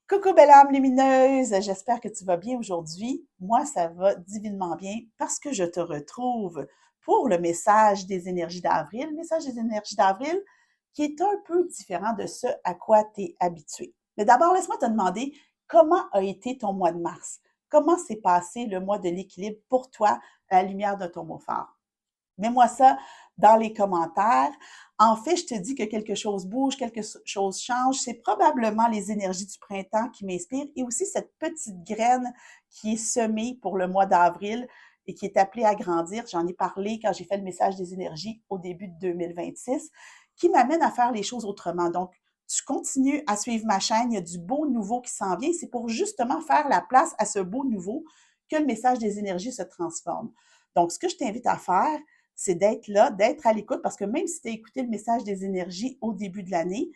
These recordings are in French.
Coucou belle âme lumineuse, j'espère que tu vas bien aujourd'hui. Moi, ça va divinement bien parce que je te retrouve pour le message des énergies d'avril. Le message des énergies d'avril qui est un peu différent de ce à quoi tu es habitué. Mais d'abord, laisse-moi te demander comment a été ton mois de mars? Comment s'est passé le mois de l'équilibre pour toi à la lumière de ton mot phare? Mets-moi ça dans les commentaires. En fait, je te dis que quelque chose bouge, quelque chose change. C'est probablement les énergies du printemps qui m'inspirent et aussi cette petite graine qui est semée pour le mois d'avril et qui est appelée à grandir. J'en ai parlé quand j'ai fait le message des énergies au début de 2026, qui m'amène à faire les choses autrement. Donc, tu continues à suivre ma chaîne, il y a du beau nouveau qui s'en vient. C'est pour justement faire la place à ce beau nouveau que le message des énergies se transforme. Donc, ce que je t'invite à faire, c'est d'être là, d'être à l'écoute, parce que même si tu as écouté le message des énergies au début de l'année,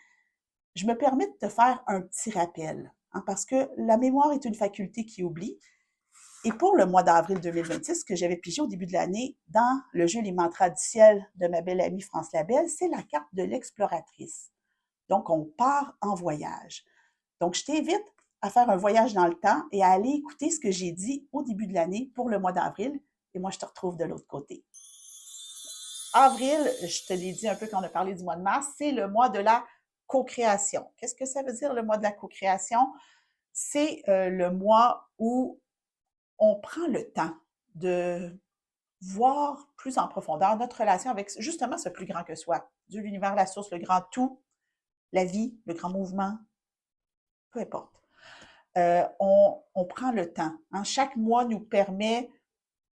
je me permets de te faire un petit rappel, hein, parce que la mémoire est une faculté qui oublie. Et pour le mois d'avril 2026, que j'avais pigé au début de l'année dans le jeu Les Mantras du ciel de ma belle amie France Labelle, c'est la carte de l'exploratrice. Donc, on part en voyage. Donc, je t'invite à faire un voyage dans le temps et à aller écouter ce que j'ai dit au début de l'année pour le mois d'avril. Et moi, je te retrouve de l'autre côté. Avril, je te l'ai dit un peu quand on a parlé du mois de mars, c'est le mois de la co-création. Qu'est-ce que ça veut dire le mois de la co-création? C'est le mois où on prend le temps de voir plus en profondeur notre relation avec justement ce plus grand que soi. Dieu, l'univers, la source, le grand tout, la vie, le grand mouvement, peu importe. On prend le temps. Hein. Chaque mois nous permet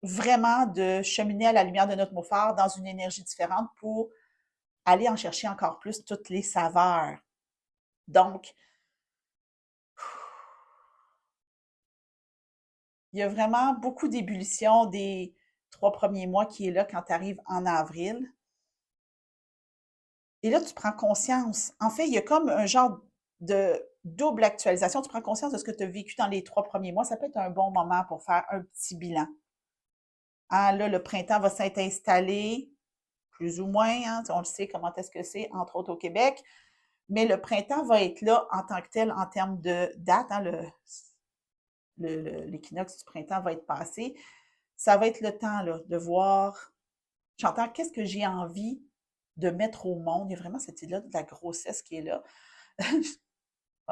vraiment de cheminer à la lumière de notre mot phare dans une énergie différente pour aller en chercher encore plus toutes les saveurs. Donc, il y a vraiment beaucoup d'ébullition des 3 premiers mois qui est là quand tu arrives en avril. Et là, tu prends conscience. En fait, il y a comme un genre de double actualisation. Tu prends conscience de ce que tu as vécu dans les 3 premiers mois. Ça peut être un bon moment pour faire un petit bilan. Ah, là, le printemps va s'être installé, plus ou moins. Hein, on le sait comment est-ce que c'est, entre autres au Québec. Mais le printemps va être là en tant que tel en termes de date. Hein, l'équinoxe du printemps va être passé. Ça va être le temps là, de voir, j'entends qu'est-ce que j'ai envie de mettre au monde. Il y a vraiment cette idée-là de la grossesse qui est là.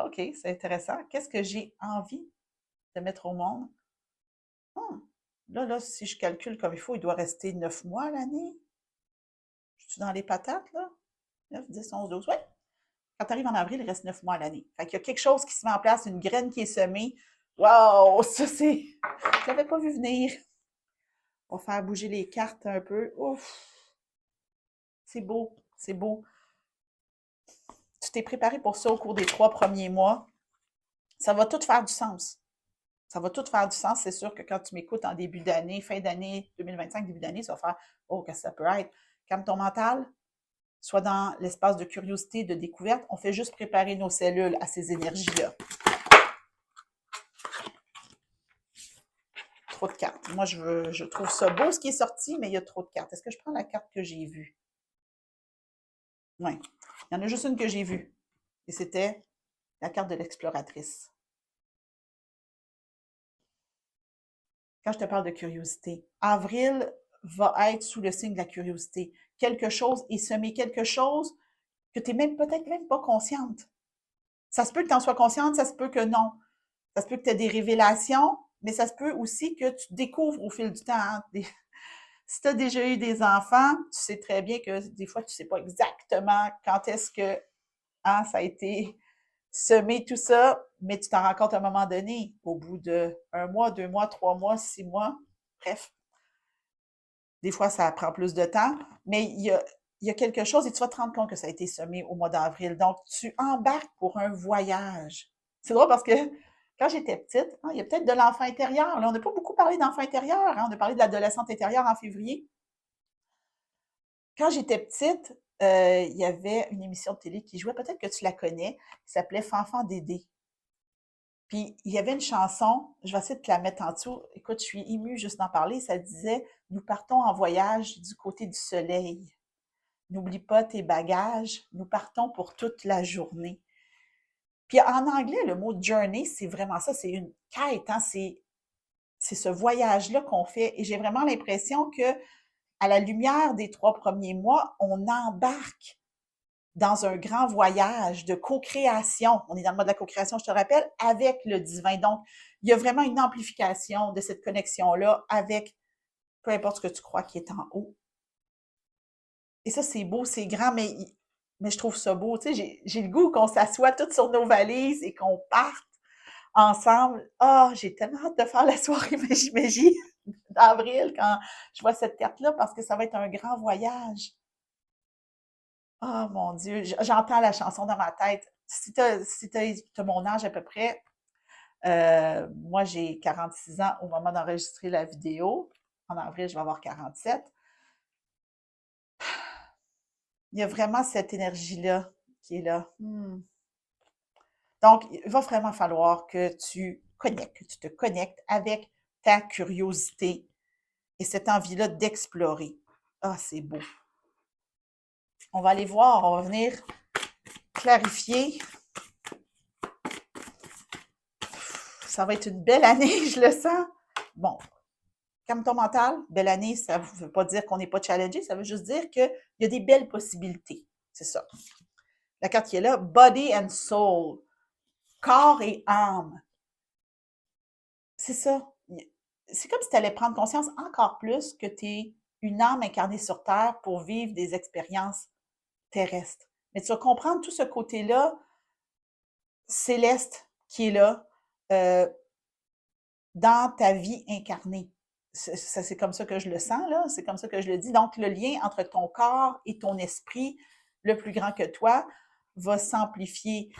OK, c'est intéressant. Qu'est-ce que j'ai envie de mettre au monde? Hmm. Là, si je calcule comme il faut, il doit rester 9 mois à l'année. Je suis dans les patates, là? 9, 10, 11, 12. Ouais. Quand tu arrives en avril, il reste 9 mois à l'année. Fait qu'il y a quelque chose qui se met en place, une graine qui est semée. Wow! Ça, c'est. Je l'avais pas vu venir. On va faire bouger les cartes un peu. Ouf! C'est beau, c'est beau. Tu t'es préparé pour ça au cours des 3 premiers mois. Ça va tout faire du sens. Ça va tout faire du sens. C'est sûr que quand tu m'écoutes en début d'année, fin d'année 2025, début d'année, ça va faire oh, qu'est-ce que ça peut être? Calme ton mental, sois dans l'espace de curiosité, de découverte. On fait juste préparer nos cellules à ces énergies-là. Trop de cartes. Moi, je trouve ça beau ce qui est sorti, mais il y a trop de cartes. Est-ce que je prends la carte que j'ai vue? Oui. Il y en a juste une que j'ai vue. Et c'était la carte de l'exploratrice. Quand je te parle de curiosité, avril va être sous le signe de la curiosité. Quelque chose est semé, quelque chose que tu n'es même peut-être même pas consciente. Ça se peut que tu en sois consciente, ça se peut que non. Ça se peut que tu aies des révélations, mais ça se peut aussi que tu découvres au fil du temps. Hein, si tu as déjà eu des enfants, tu sais très bien que des fois, tu ne sais pas exactement quand est-ce que hein, ça a été semé tout ça, mais tu t'en rends compte à un moment donné, au bout de 1 mois, 2 mois, 3 mois, 6 mois, bref. Des fois, ça prend plus de temps, mais il y a quelque chose et tu vas te rendre compte que ça a été semé au mois d'avril. Donc, tu embarques pour un voyage. C'est drôle parce que quand j'étais petite, hein, il y a peut-être de l'enfant intérieur. Là, on n'a pas beaucoup parlé d'enfant intérieur. Hein, on a parlé de l'adolescente intérieure en février. Quand j'étais petite, il y avait une émission de télé qui jouait, peut-être que tu la connais, qui s'appelait Fanfan Dédé. Puis il y avait une chanson, je vais essayer de te la mettre en dessous. Écoute, je suis émue juste d'en parler. Ça disait nous partons en voyage du côté du soleil. N'oublie pas tes bagages, nous partons pour toute la journée. Puis en anglais, le mot journey, c'est vraiment ça, c'est une quête, hein, c'est ce voyage-là qu'on fait. Et j'ai vraiment l'impression que, à la lumière des 3 premiers mois, on embarque dans un grand voyage de co-création. On est dans le mode de la co-création, je te rappelle, avec le divin. Donc, il y a vraiment une amplification de cette connexion-là avec peu importe ce que tu crois qui est en haut. Et ça, c'est beau, c'est grand, mais je trouve ça beau. Tu sais, j'ai le goût qu'on s'assoie toutes sur nos valises et qu'on parte ensemble. Ah, j'ai tellement hâte de faire la soirée Magie d'avril quand je vois cette carte-là parce que ça va être un grand voyage. Oh mon Dieu, j'entends la chanson dans ma tête. Si t'as mon âge à peu près, moi j'ai 46 ans au moment d'enregistrer la vidéo. En avril, je vais avoir 47. Il y a vraiment cette énergie-là qui est là. Donc, il va vraiment falloir que tu te connectes avec ta curiosité et cette envie-là d'explorer. Ah, c'est beau. On va aller voir, on va venir clarifier. Ça va être une belle année, je le sens. Bon, calme ton mental. Belle année, ça ne veut pas dire qu'on n'est pas challengé, ça veut juste dire qu'il y a des belles possibilités. C'est ça. La carte qui est là, Body and Soul, corps et âme. C'est ça. C'est comme si tu allais prendre conscience encore plus que tu es une âme incarnée sur Terre pour vivre des expériences terrestres. Mais tu vas comprendre tout ce côté-là céleste qui est là dans ta vie incarnée. C'est comme ça que je le sens, là. C'est comme ça que je le dis. Donc, le lien entre ton corps et ton esprit, le plus grand que toi, va s'amplifier.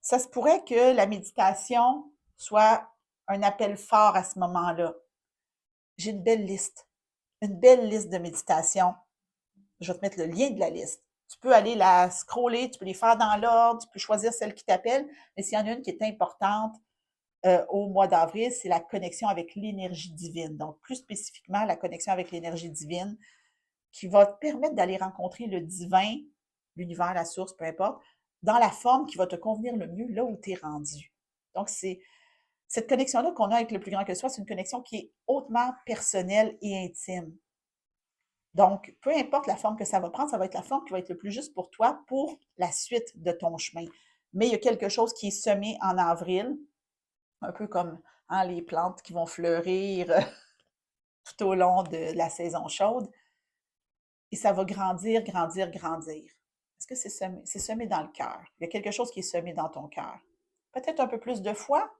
Ça se pourrait que la méditation soit un appel fort à ce moment-là. J'ai une belle liste de méditation. Je vais te mettre le lien de la liste. Tu peux aller la scroller, tu peux les faire dans l'ordre, tu peux choisir celle qui t'appelle, mais s'il y en a une qui est importante au mois d'avril, c'est la connexion avec l'énergie divine. Donc, plus spécifiquement, la connexion avec l'énergie divine qui va te permettre d'aller rencontrer le divin, l'univers, la source, peu importe, dans la forme qui va te convenir le mieux là où tu es rendu. Donc, c'est cette connexion-là qu'on a avec le plus grand que soi, c'est une connexion qui est hautement personnelle et intime. Donc, peu importe la forme que ça va prendre, ça va être la forme qui va être le plus juste pour toi pour la suite de ton chemin. Mais il y a quelque chose qui est semé en avril, un peu comme hein, les plantes qui vont fleurir tout au long de la saison chaude. Et ça va grandir, grandir, grandir. Est-ce que c'est semé? C'est semé dans le cœur. Il y a quelque chose qui est semé dans ton cœur. Peut-être un peu plus de foi?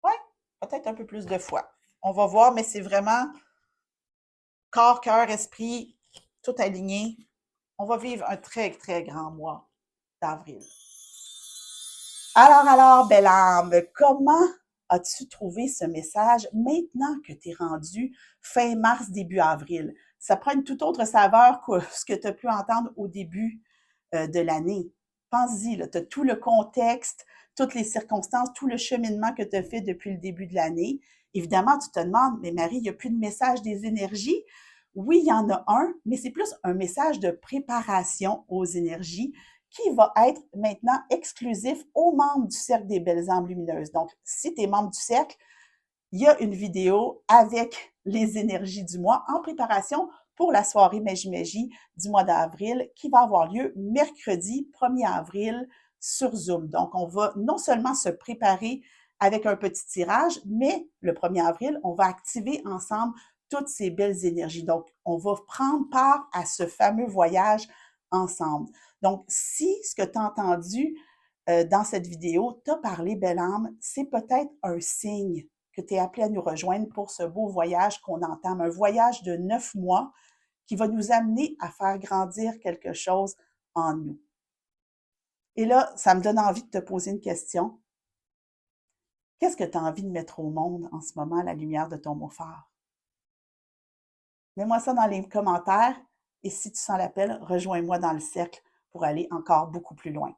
Oui, peut-être un peu plus de foi. On va voir, mais c'est vraiment corps, cœur, esprit, tout aligné. On va vivre un très, très grand mois d'avril. Alors, belle âme, comment as-tu trouvé ce message maintenant que tu es rendu fin mars, début avril? Ça prend une toute autre saveur que ce que tu as pu entendre au début de l'année. Pense-y, tu as tout le contexte, toutes les circonstances, tout le cheminement que tu as fait depuis le début de l'année. Évidemment, tu te demandes, mais Marie, il n'y a plus de message des énergies. Oui, il y en a un, mais c'est plus un message de préparation aux énergies qui va être maintenant exclusif aux membres du Cercle des Belles Âmes Lumineuses. Donc, si tu es membre du Cercle, il y a une vidéo avec les énergies du mois en préparation pour la soirée Magie du mois d'avril qui va avoir lieu mercredi 1er avril sur Zoom. Donc, on va non seulement se préparer avec un petit tirage, mais le 1er avril, on va activer ensemble toutes ces belles énergies. Donc, on va prendre part à ce fameux voyage ensemble. Donc, si ce que tu as entendu dans cette vidéo t'a parlé, belle âme, c'est peut-être un signe que tu es appelé à nous rejoindre pour ce beau voyage qu'on entame, un voyage de 9 mois qui va nous amener à faire grandir quelque chose en nous. Et là, ça me donne envie de te poser une question. Qu'est-ce que tu as envie de mettre au monde en ce moment à la lumière de ton mot phare? Mets-moi ça dans les commentaires et si tu sens l'appel, rejoins-moi dans le cercle pour aller encore beaucoup plus loin.